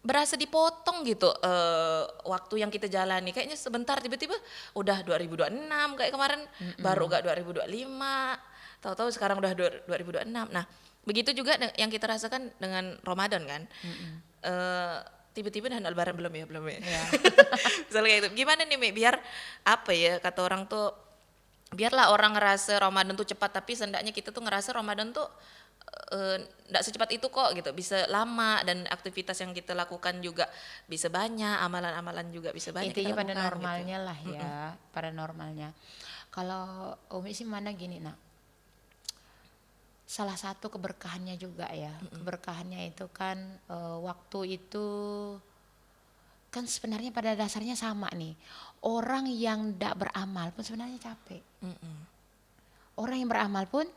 berasa dipotong gitu waktu yang kita jalani kayaknya sebentar tiba-tiba udah 2026 kayak kemarin baru gak 2025 tahu-tahu sekarang udah 2026. Nah begitu juga yang kita rasakan dengan Ramadan kan. Tiba-tiba udah Lebaran belum ya Iya. misalnya kayak itu gimana nih Mi biar apa ya kata orang tuh biarlah orang ngerasa Ramadan tuh cepat tapi seenggaknya kita tuh ngerasa Ramadan tuh nggak secepat itu kok gitu bisa lama dan aktivitas yang kita lakukan juga bisa banyak amalan-amalan juga bisa banyak Intinya kita pada lakukan, normalnya gitu. lah ya, pada normalnya. Kalau Umi sih mana gini nak, salah satu keberkahannya juga ya, keberkahannya itu kan waktu itu kan sebenarnya pada dasarnya sama nih, orang yang tidak beramal pun sebenarnya capek, orang yang beramal pun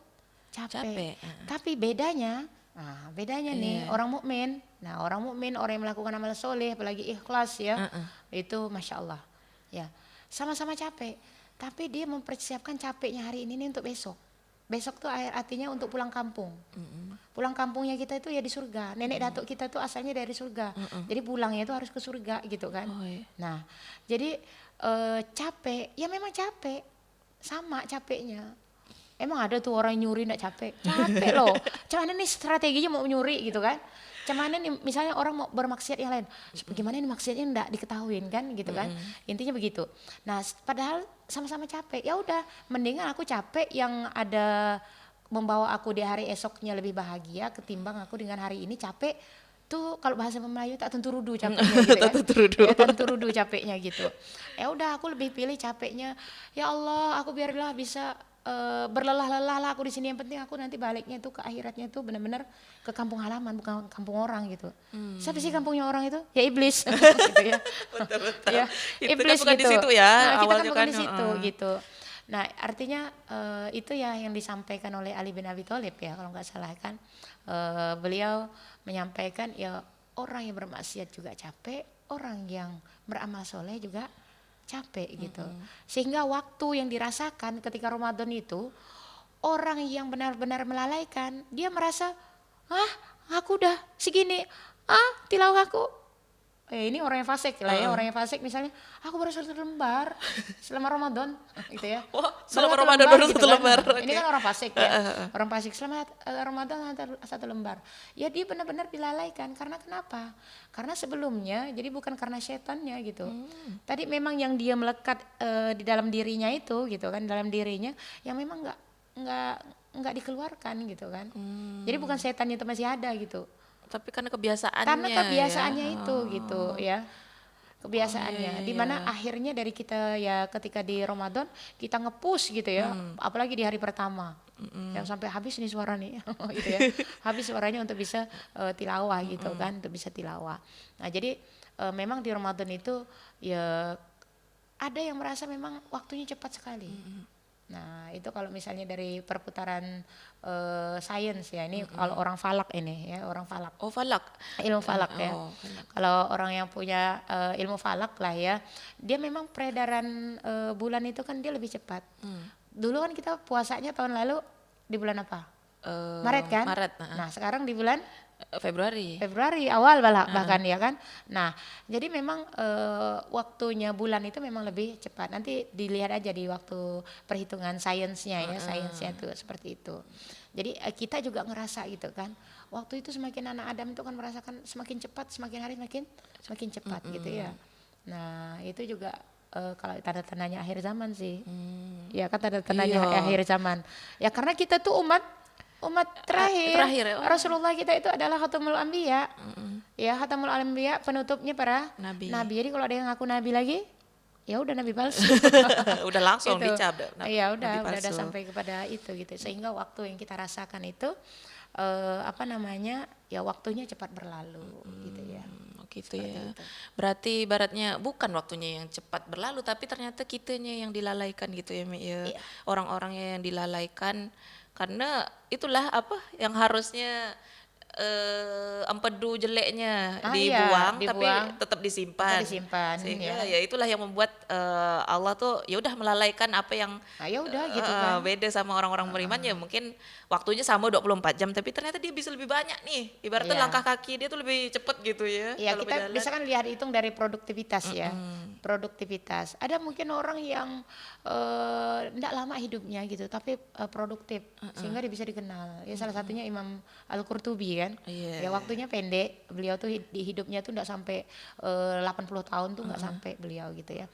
capek. Capek, Tapi bedanya nih Iya. orang mukmin. Nah orang mukmin orang yang melakukan amal soleh apalagi ikhlas ya, itu masya Allah ya sama-sama capek. Tapi dia mempersiapkan capeknya hari ini nih untuk besok. Besok tuh artinya untuk pulang kampung. Pulang kampungnya kita itu ya di surga. Nenek datuk kita tuh asalnya dari surga. Jadi pulangnya itu harus ke surga gitu kan. Oh, iya. Nah, jadi capek, ya memang capek. Sama capeknya. Emang ada tuh orang nyuri nggak capek? Capek loh. Cuman nih strateginya mau nyuri gitu kan. Cuman nih misalnya orang mau bermaksiat yang lain. Gimana nih maksiatnya nggak diketahuin kan gitu kan. Intinya begitu. Nah, padahal sama-sama capek. Ya udah, mendingan aku capek yang ada membawa aku di hari esoknya lebih bahagia ketimbang aku dengan hari ini capek tuh kalau bahasa Melayu tak tentu rudu capeknya gitu kan. Tak tentu rudu. Ya, tentu rudu capeknya gitu. Ya udah aku lebih pilih capeknya. Ya Allah, aku biarlah bisa berlelah-lelah lah aku di sini, yang penting aku nanti baliknya tuh ke akhiratnya tuh benar-benar ke kampung halaman bukan kampung orang gitu. Siapa sih kampungnya orang itu? Ya iblis gitu ya. Betul-betul. Ya, Itu iblis kan bukan gitu. di situ ya Nah, kita kan awalnya bukan kan. di situ gitu. Nah, artinya itu ya yang disampaikan oleh Ali bin Abi Thalib ya kalau nggak salah kan. Beliau menyampaikan ya orang yang bermaksiat juga capek, orang yang beramal soleh juga capek gitu. Sehingga waktu yang dirasakan ketika Ramadan itu orang yang benar-benar melalaikan, dia merasa, aku udah segini, tilawah aku. Ini orang yang fasik lah ya, orang yang fasik misalnya, aku baru 1 lembar selama Ramadan gitu ya. Wah, Baru selama 1 Ramadan lembar baru gitu 1 kan. lembar, Ini oke. kan orang fasik ya. Orang fasik selama Ramadan 1 lembar. Ya dia benar-benar dilalaikan karena kenapa? Karena sebelumnya jadi bukan karena setannya gitu. Tadi memang yang dia melekat di dalam dirinya itu gitu kan, dalam dirinya yang memang nggak dikeluarkan gitu kan. Jadi bukan setannya itu masih ada gitu. Tapi karena kebiasaannya. Karena kebiasaannya ya. itu gitu ya. Kebiasaannya iya, dimana akhirnya dari kita ya ketika di Ramadan kita nge-push gitu ya, apalagi di hari pertama yang sampai habis nih suara nih gitu ya, habis suaranya untuk bisa tilawah gitu kan, untuk bisa tilawah. Nah jadi memang di Ramadan itu ya ada yang merasa memang waktunya cepat sekali. Nah itu kalau misalnya dari perputaran sains ya, ini kalau orang falak ini ya, orang falak, Oh, falak. ilmu falak ya. Oh, falak. Kalau orang yang punya ilmu falak lah ya, dia memang peredaran bulan itu kan dia lebih cepat. Dulu kan kita puasanya tahun lalu di bulan apa? Eh, Maret kan? Maret, Nah sekarang di bulan Februari. Februari awal bahkan ya kan. Nah, jadi memang waktunya bulan itu memang lebih cepat. Nanti dilihat aja di waktu perhitungan sainsnya ya, sainsnya itu seperti itu. Jadi kita juga ngerasa gitu kan. Waktu itu semakin anak Adam itu kan merasakan semakin cepat, semakin hari semakin cepat gitu ya. Nah, itu juga kalau tanda-tandanya akhir zaman sih. Ya kan tanda-tandanya Iya. akhir zaman. Ya karena kita tuh umat terakhir. terakhir ya. Rasulullah kita itu adalah khatamul anbiya. Ya, khatamul anbiya, penutupnya para Nabi. Jadi kalau ada yang ngaku nabi lagi, ya udah nabi palsu. Udah langsung Gitu. dicap. Iya, udah Nabi udah palsu. sampai kepada itu gitu. Sehingga waktu yang kita rasakan itu apa namanya? Ya waktunya cepat berlalu gitu ya. Gitu Seperti ya. itu. Berarti ibaratnya bukan waktunya yang cepat berlalu, tapi ternyata kitanya yang dilalaikan gitu ya, Mi ya. Iya. Orang-orangnya yang dilalaikan karena itulah apa yang harusnya empedu jeleknya dibuang, tapi dibuang. tetap disimpan. Tetap disimpan, Sehingga ya. ya itulah yang membuat Allah tuh ya udah melalaikan apa yang Nah, ya udah gitu kan. beda sama orang-orang beriman ya mungkin waktunya sama 24 jam tapi ternyata dia bisa lebih banyak nih. Ibaratnya Iya. langkah kaki dia tuh lebih cepet gitu ya. Ya kalau kita berjalan. bisa kan lihat hitung dari produktivitas ya. Produktivitas. Ada mungkin orang yang tidak lama hidupnya gitu, tapi produktif sehingga dia bisa dikenal. Ya salah satunya Imam Al-Qurtubi kan. Iya. Ya waktunya pendek. Beliau tuh di hidupnya tuh tidak sampai 80 tahun tuh nggak sampai beliau gitu ya.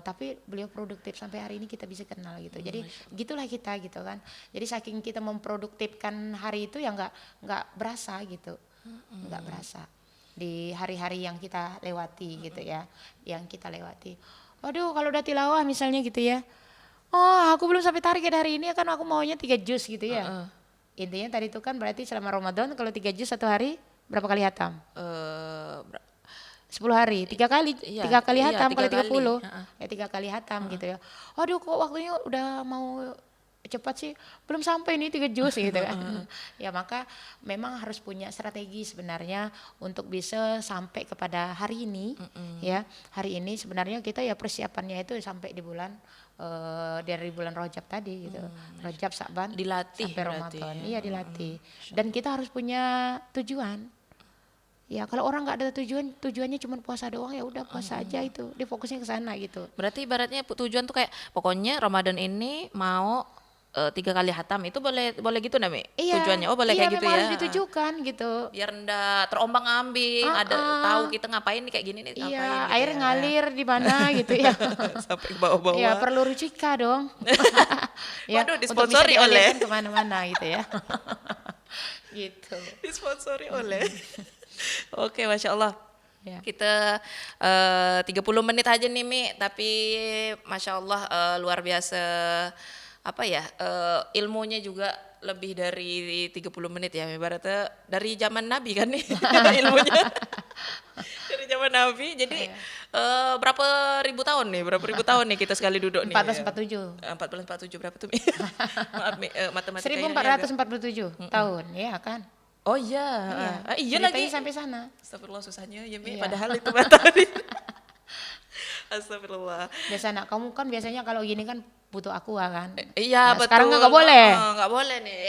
Tapi beliau produktif sampai hari ini kita bisa kenal gitu. Jadi gitulah kita gitu kan. Jadi saking kita memproduktifkan hari itu ya nggak berasa gitu. Nggak berasa di hari-hari yang kita lewati gitu ya, yang kita lewati. Waduh, kalau udah tilawah misalnya gitu ya, oh aku belum sampai target hari ini kan aku maunya 3 juz gitu ya. Intinya tadi itu kan berarti selama Ramadan kalau 3 juz satu hari berapa kali hatam? 10 hari, 3 kali, Iya, 3 kali iya, hatam 3 kali 30, kali. ya 3 kali hatam gitu ya. Waduh kok waktunya udah mau cepat sih, belum sampai nih 3 juz gitu kan. Ya maka memang harus punya strategi sebenarnya untuk bisa sampai kepada hari ini. Ya hari ini sebenarnya kita ya persiapannya itu sampai di bulan dari bulan Rajab tadi gitu. Rajab, Sa'ban, Dilatih sampai berarti Ramadan. ya. Iya dilatih. Dan kita harus punya tujuan. Ya kalau orang nggak ada tujuannya cuma puasa doang ya udah puasa aja itu. Dia fokusnya ke sana gitu. Berarti ibaratnya tujuan tuh kayak pokoknya Ramadan ini mau 3 kali hatam itu boleh gitu Nami? Iya, Tujuannya oh boleh iya kayak gitu memang ya. harus ditujukan gitu. Biar ndak terombang-ambing, ada tahu kita ngapain nih kayak gini nih ngapain Iya, gitu air ya. ngalir di mana gitu ya. Sampai ke bawah-bawah. Iya, perlu rucika dong. Ya, Waduh, untuk bisa disponsori oleh. dialirkan kemana-mana gitu ya. Gitu. Disponsori oleh. Oke, Masya Allah. Ya. Kita 30 menit aja nih Mi, tapi Masya Allah luar biasa apa ya ilmunya juga lebih dari 30 menit ya ibaratnya dari zaman Nabi kan nih ilmunya dari zaman Nabi jadi berapa ribu tahun nih kita sekali duduk nih 1447. 1447 berapa tuh Mi? Maaf Mi, matematika 1447 tahun, ya kan? oh iya iya lagi ceritanya sampai sana. Astagfirullah susahnya ya Mi Iya. padahal itu matahari Astagfirullah. Biasa nak, kamu kan biasanya kalau gini kan butuh aqua kan? Iya Nah, betul. sekarang nggak boleh. Nggak boleh nih.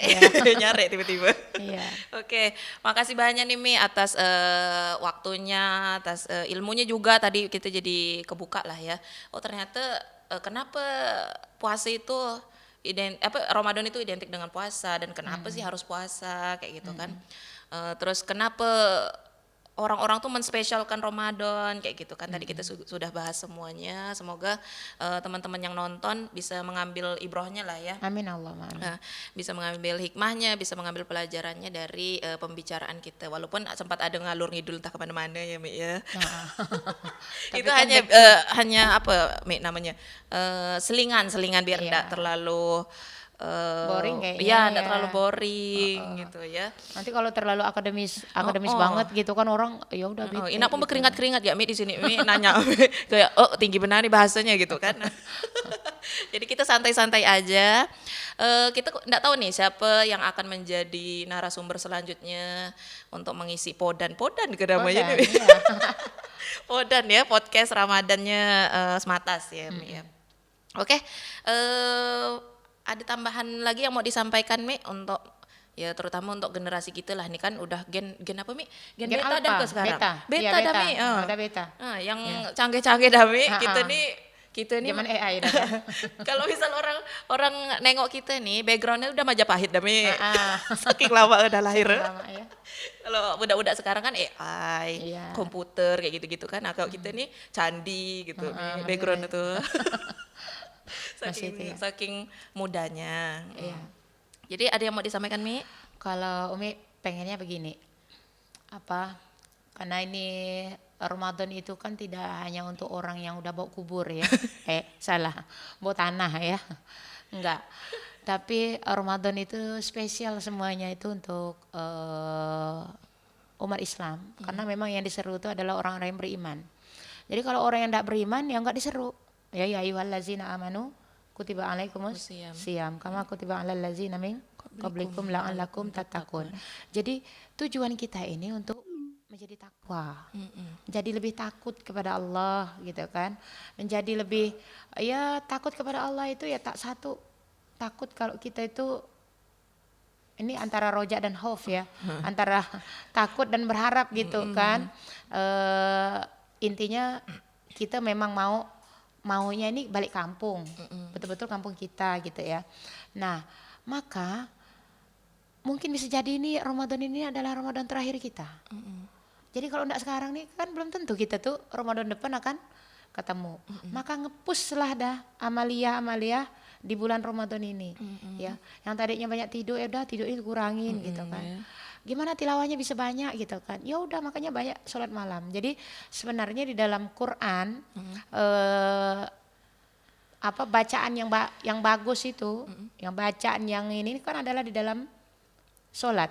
Nyari tiba-tiba. Iya. Oke, makasih banyak nih Mi atas waktunya, atas ilmunya juga tadi kita jadi kebuka lah ya. Oh ternyata kenapa puasa itu Ramadan itu identik dengan puasa dan kenapa sih harus puasa kayak gitu kan. Terus kenapa orang-orang tuh menspesialkan Ramadan kayak gitu kan tadi kita sudah bahas semuanya. Semoga teman-teman yang nonton bisa mengambil ibrohnya lah ya. Amin Allah, amin. Bisa mengambil hikmahnya, bisa mengambil pelajarannya dari pembicaraan kita. Walaupun sempat ada ngalur ngidul entah kemana-mana ya Mi ya. Nah. Itu Tapi kan hanya apa Mi namanya selingan biar Iya. enggak terlalu Boring kayaknya Iya, enggak ya. terlalu boring gitu ya. Nanti kalau terlalu akademis Oh. banget gitu kan orang ya udah Oh, bete Ina pun gitu. berkeringat-keringat ya Mi di sini. Mi nanya kayak tinggi benar nih bahasanya gitu kan. Jadi kita santai-santai aja. Kita enggak tahu nih siapa yang akan menjadi narasumber selanjutnya untuk mengisi podan ke namanya Podan, nih. iya. Podan ya, podcast Ramadannya Sematas ya Mi ya. Oke. ada tambahan lagi yang mau disampaikan Mi untuk ya terutama untuk generasi kita lah, ini kan udah gen apa Mi? Gen Gen beta dah alpha, ke sekarang. beta. Iya, Beta dah beta. Mi. Udah beta. Yang Ya. canggih-canggih dah Mi. Ha-ha. Kita nih Zaman AI dah kan. kalau misal orang orang nengok kita nih backgroundnya udah Majapahit dah Mi. Ha-ha. Saking lama udah lahir. Saking lama ya. Kalau budak-budak sekarang kan AI, Iya. komputer kayak gitu-gitu kan. Nah, kalau kita nih candi gitu Mi, Masih background kayak- itu. Masih itu ya. Saking mudanya. Iya. Jadi ada yang mau disampaikan Mi? Kalau Umi pengennya begini, apa? Karena ini Ramadan itu kan tidak hanya untuk orang yang udah bawa kubur ya, salah, bawa tanah ya, enggak. Tapi Ramadan itu spesial semuanya itu untuk umat Islam, karena memang yang diseru itu adalah orang-orang yang beriman. Jadi kalau orang yang tidak beriman ya enggak diseru. Ya ayyuhallazina amanu kutiba alaikumus siyam kama kutiba alal ladzina min qablikum la'allakum tattaqun. Jadi tujuan kita ini untuk menjadi takwa. Jadi lebih takut kepada Allah gitu kan. Menjadi lebih ya takut kepada Allah itu ya tak satu takut kalau kita itu ini antara roja dan khauf ya. Antara takut dan berharap gitu kan. Intinya kita memang maunya ini balik kampung, betul-betul kampung kita gitu ya. Nah, maka mungkin bisa jadi ini Ramadan ini adalah Ramadan terakhir kita. Jadi kalau enggak sekarang nih kan belum tentu kita tuh Ramadan depan akan ketemu. Maka ngepuslah dah amalia di bulan Ramadan ini, ya. Yang tadinya banyak tidur ya udah tidur itu kurangin gitu kan. Gimana tilawahnya bisa banyak gitu kan. Ya udah makanya banyak sholat malam. Jadi sebenarnya di dalam Quran apa bacaan yang bagus itu, yang bacaan yang ini kan adalah di dalam sholat.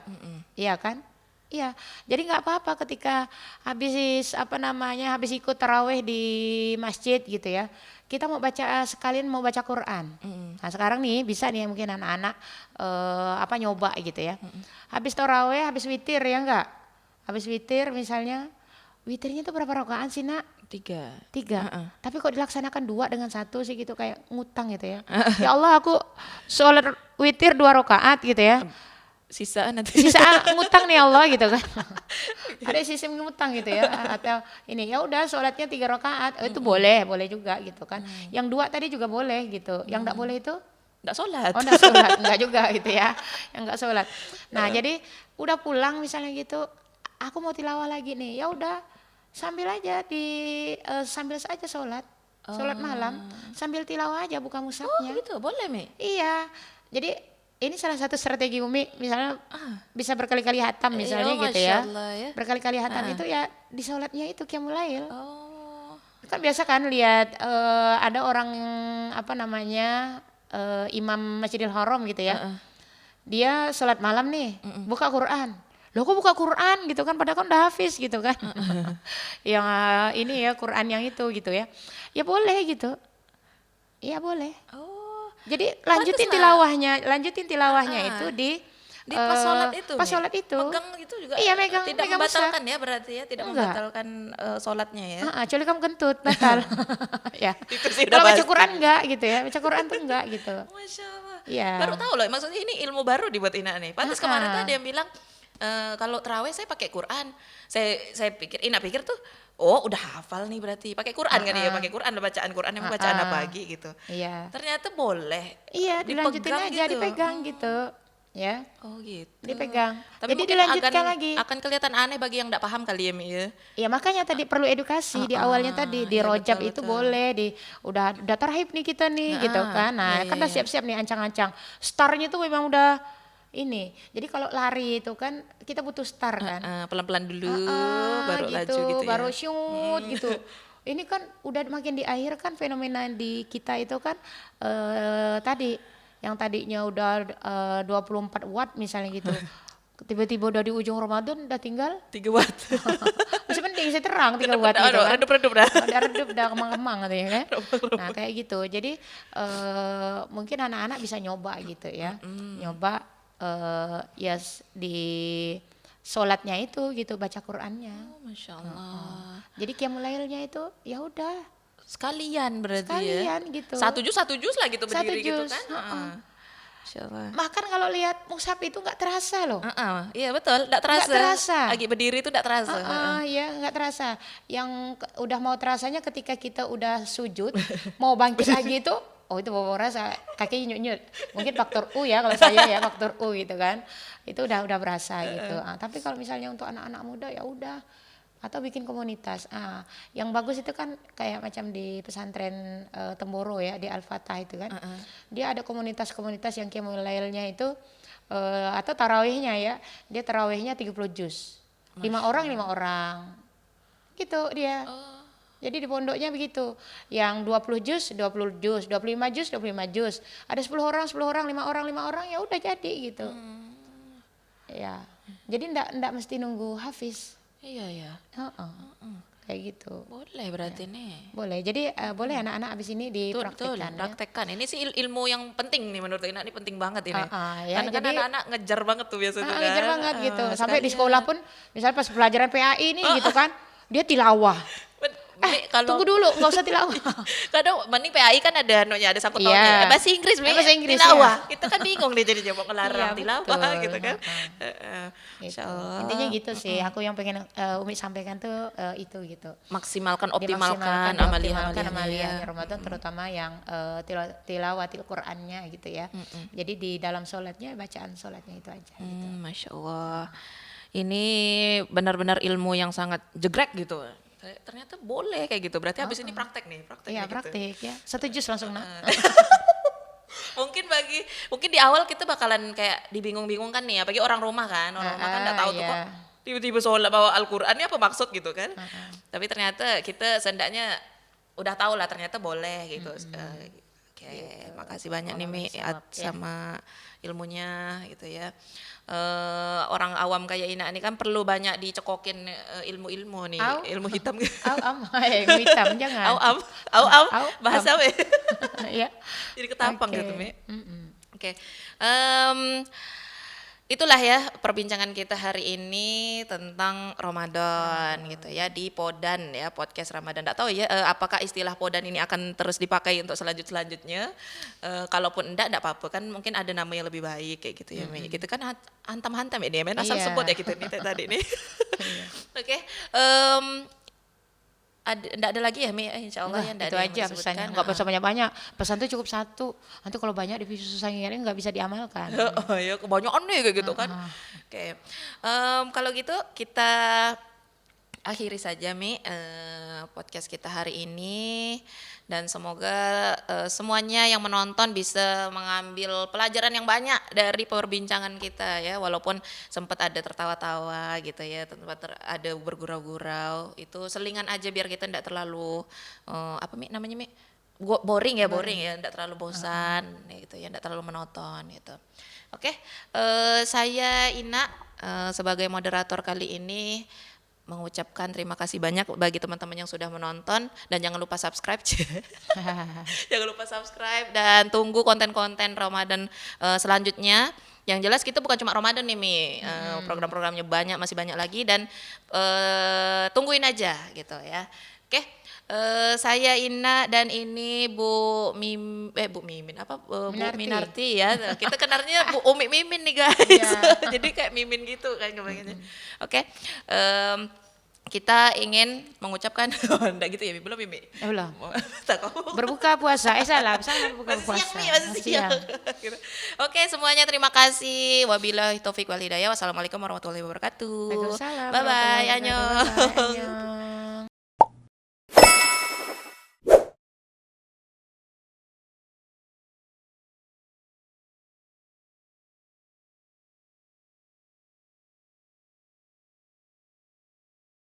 Iya kan? Iya. Jadi nggak apa-apa ketika habis habis ikut taraweh di masjid gitu ya. Kita mau baca sekalian mau baca Quran. Nah sekarang nih bisa nih mungkin anak-anak nyoba gitu ya. Habis taraweh, habis witir ya enggak? Habis witir misalnya, witirnya itu berapa rakaat sih nak? 3. 3. Tapi kok dilaksanakan 2 dengan 1 sih gitu kayak ngutang gitu ya. Ya Allah aku sholat witir 2 rakaat gitu ya. Sisa nanti. Sisa ngutang nih Allah gitu kan. Ada sistem ngutang gitu ya, atau ini ya udah sholatnya 3 rakaat, itu boleh juga gitu kan. Yang 2 tadi juga boleh gitu. Yang enggak boleh itu Enggak sholat. oh enggak sholat, enggak juga gitu ya. Yang enggak sholat. Nah, jadi udah pulang misalnya gitu, aku mau tilawah lagi nih. Ya udah sambil aja sambil saja sholat. Sholat malam sambil tilawah aja buka mushafnya. Oh gitu, boleh Mi? Iya. Jadi ini salah satu strategi Umi, misalnya bisa berkali-kali hatam misalnya gitu ya. Allah, ya. Berkali-kali hatam itu ya di sholatnya itu qiyamul lail. Oh. Kan biasa kan lihat ada orang imam Masjidil Haram gitu ya. Dia sholat malam nih, buka Quran. Loh kok buka Quran gitu kan, padahal kan udah hafiz gitu kan. Yang ini ya Quran yang itu gitu ya. Ya boleh gitu. Iya boleh. Oh. Jadi Pantes lanjutin tilawahnya itu di pas sholat itu. Pas Mi? sholat itu. Megang itu juga. Iya, megang membatalkan ya berarti ya, tidak Enggak. membatalkan sholatnya ya. Kecuali kamu kentut batal. Ya. Itu sih udah Kalau baca pasti. Quran enggak gitu ya. Baca Quran tuh enggak gitu. Masya Allah. Iya. Baru tahu loh, maksudnya ini ilmu baru dibuat Ina nih. Pantas kemarin tuh ada yang bilang kalau terawih saya pakai Quran. Saya pikir tuh oh udah hafal nih berarti pakai Quran kan ya, pakai Quran bacaan Quran yang bacaan pagi gitu. Iya. Ternyata boleh. Iya, dilanjutin dipegang aja, gitu. dipegang gitu. Ya. Oh gitu. Dipegang. Tapi Jadi mungkin dilanjutkan lagi. akan kelihatan aneh bagi yang enggak paham kali ya Mi ya. Ya makanya tadi perlu edukasi di awalnya tadi di iya, rojab betul, itu betul. boleh udah tarhib nih kita nih gitu kan. Nah, iya, kan udah iya. siap-siap nih ancang-ancang. Startnya tuh memang udah ini. Jadi kalau lari itu kan kita butuh start kan. Pelan-pelan dulu baru gitu, laju gitu ya. baru syut gitu. Ini kan udah makin di akhir kan fenomena di kita itu kan tadi yang tadinya udah 24 watt misalnya gitu. Tiba-tiba udah di ujung Ramadan udah tinggal 3 watt. masih penting sih terang 3 watt gitu kan. Redup-redup dah. Udah redup, udah kemang-kemang gitu ya kan. Nah kayak gitu. Jadi mungkin anak-anak bisa nyoba gitu ya. Nyoba di sholatnya itu gitu baca Qurannya. Oh, Masya Allah. Jadi qiyamul lailnya itu ya udah Sekalian berarti ya. sekalian gitu. Satu juz lah gitu Satu berdiri gitu juz, kan. Insyaallah. Bahkan kalau lihat mushaf itu nggak terasa loh. Iya betul, enggak terasa. Nggak terasa. Lagi berdiri itu enggak terasa. Ya nggak terasa. Yang udah mau terasanya ketika kita udah sujud, mau bangkit lagi itu, oh itu bawa rasa kaki nyut-nyut. Mungkin faktor U ya kalau saya ya faktor U gitu kan. Itu udah berasa gitu. Tapi kalau misalnya untuk anak-anak muda ya udah, atau bikin komunitas. Yang bagus itu kan kayak macam di pesantren Temboro ya, di Al-Fatah itu kan. Dia ada komunitas-komunitas yang qiyamul lailnya itu atau tarawihnya ya. Dia tarawihnya 30 juz. 5 orang 5 orang. Gitu dia. Jadi di pondoknya begitu. Yang 20 juz, 20 juz, 25 juz, 25 juz. Ada 10 orang, 10 orang, 5 orang, 5 orang ya udah jadi gitu. Ya. Jadi ndak mesti nunggu hafiz. Iya ya. Kayak gitu. Boleh berarti nih. Boleh. Jadi boleh anak-anak abis ini Betul, dipraktekkan. praktekkan. Ini sih ilmu yang penting nih menurut Ina, ini penting banget ini. Ya, Karena kan jadi anak-anak ngejar banget tuh biasa tuh kan. ngejar banget gitu. Sampai di sekalian. sekolah pun, misalnya pas pelajaran PAI nih gitu kan, dia tilawah. Kalau Tunggu dulu, nggak usah tilawah. kadang mending PAI kan ada ada sangkut Iya. pautnya. Bahasa Inggris, Bahasa Inggris, tilawah. Kita kan bingung nih jadi jawab ngelarang Iya, tilawah betul. gitu kan. Gitu. Insyaallah. Intinya gitu sih. Aku yang pengen Umi sampaikan tuh itu gitu. Maksimalkan, Dimaksimalkan, optimalkan dioptimalkan amaliyah. amaliyahnya Ramadan, terutama yang tilawatil Qur'annya gitu ya. Jadi di dalam sholatnya, bacaan sholatnya itu aja. Gitu. Masya Allah. Ini benar-benar ilmu yang sangat jegrek gitu. Ternyata boleh kayak gitu. Berarti habis ini praktek nih, Iya gitu. praktik ya. 1 juz langsung nak. Mungkin di awal kita bakalan kayak dibingung-bingungkan nih ya, bagi orang rumah kan nggak tahu tuh iya. kok tiba-tiba sholat bawa Al-Quran ini apa maksud gitu kan. Tapi ternyata kita seenggaknya udah tahu lah ternyata boleh gitu. Oke, makasih banyak nih Mi sama ilmunya gitu ya. Orang awam kayak Ina ini kan perlu banyak dicekokin ilmu-ilmu nih, ilmu hitam. Ilmu hitam jangan. Au, bahasa we. Ya. Jadi ketampang gitu Mi. Oke. Itulah ya perbincangan kita hari ini tentang Ramadan gitu ya di Podan ya, podcast Ramadan. Nggak tahu ya apakah istilah Podan ini akan terus dipakai untuk selanjutnya. Kalaupun enggak apa-apa kan, mungkin ada nama yang lebih baik kayak gitu ya Mi. Gitu kan hantam-hantam ya dia, asal Iya. sebut ya gitu nih tadi nih. Oke. Enggak ada lagi ya Mi, insya Allah ya enggak Itu ada yang aja mau disebutkan. pesannya, nggak usah banyak-banyak. Pesan tuh cukup 1. Nanti kalau banyak di susah ngingetnya nggak bisa diamalkan. Oh ya kebanyakan nih kayak gitu kan. Oke. Kalau gitu kita akhiri saja Mi podcast kita hari ini, dan semoga semuanya yang menonton bisa mengambil pelajaran yang banyak dari perbincangan kita ya, walaupun sempat ada tertawa-tawa gitu ya, tempat ada bergurau-gurau, itu selingan aja biar kita tidak terlalu apa Mi namanya Mi, boring ya, tidak terlalu bosan gitu ya, tidak terlalu monoton gitu. Oke, saya Ina sebagai moderator kali ini mengucapkan terima kasih banyak bagi teman-teman yang sudah menonton, dan jangan lupa subscribe. Jangan lupa subscribe dan tunggu konten-konten Ramadan selanjutnya. Yang jelas kita bukan cuma Ramadan nih Mi, program-programnya banyak, masih banyak lagi, dan tungguin aja gitu ya. Oke. Saya Ina dan ini Bu Mimin apa Bu Minarti ya. Kita kenalnya Bu Umi Mimin nih guys. Jadi kayak Mimin gitu kan kebanyakannya. Oke. Kita ingin mengucapkan enggak gitu ya, belum Mimi? Belum. Takut. Berbuka puasa. Salah berbuka Masih puasa. siang nih, masih siang. Gitu. Oke, semuanya terima kasih. Wabillahi taufik wal hidayah. Wassalamualaikum warahmatullahi wabarakatuh. Waalaikumsalam Bye bye. warahmatullahi Annyeong. wabarakatuh. Annyeong.